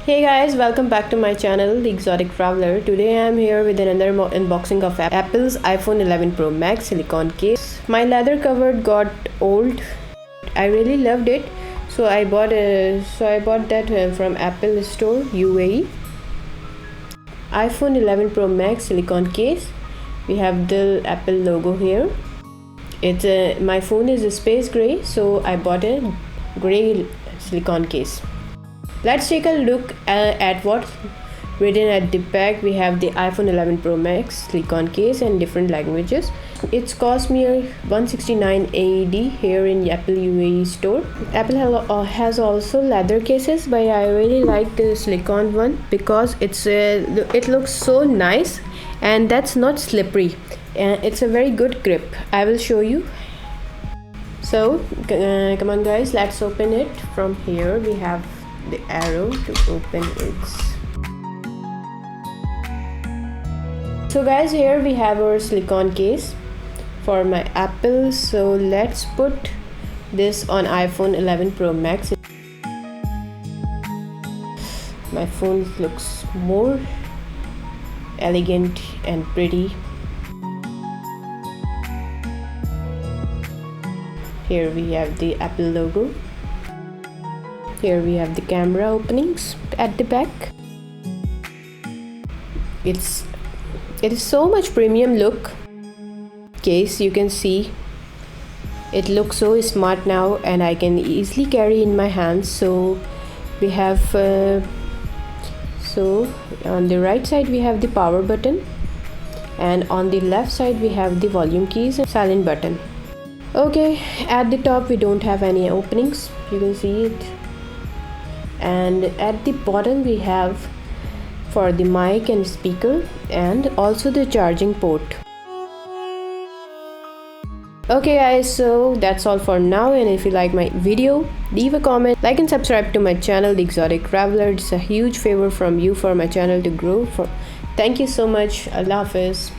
Hey guys, welcome back to my channel, The Exotic Traveler. Today I am here with another unboxing of Apple's iPhone 11 Pro Max silicone case. My leather cover got old. I really loved it, so I bought that from Apple Store UAE. iPhone 11 Pro Max silicone case. We have the Apple logo here. My phone is a space gray, so I bought a gray silicone case. Let's take a look at what's written at the back. We have the iPhone 11 Pro Max silicone case in different languages. It's cost me 169 AED here in Apple UAE store. Apple has also leather cases, but I really like the silicone one because it looks so nice and that's not slippery. It's a very good grip. I will show you. So come on guys, let's open it. From here we have the arrow to open it. So guys, here we have our silicone case for my Apple. So let's put this on iPhone 11 Pro Max. My phone looks more elegant and pretty. Here we have the Apple logo. Here we have the camera openings at the back. It is so much premium look case. You can see it looks so smart now, and I can easily carry in my hands. So we have on the right side we have the power button, and on the left side we have the volume keys and silent button. Okay, at the top we don't have any openings, you can see it. And at the bottom we have for the mic and speaker, and also the charging port. Okay guys, so that's all for now, and if you like my video, leave a comment, like and subscribe to my channel, The Exotic Traveler. It's a huge favor from you for my channel to grow. Thank you so much. Allah Hafiz.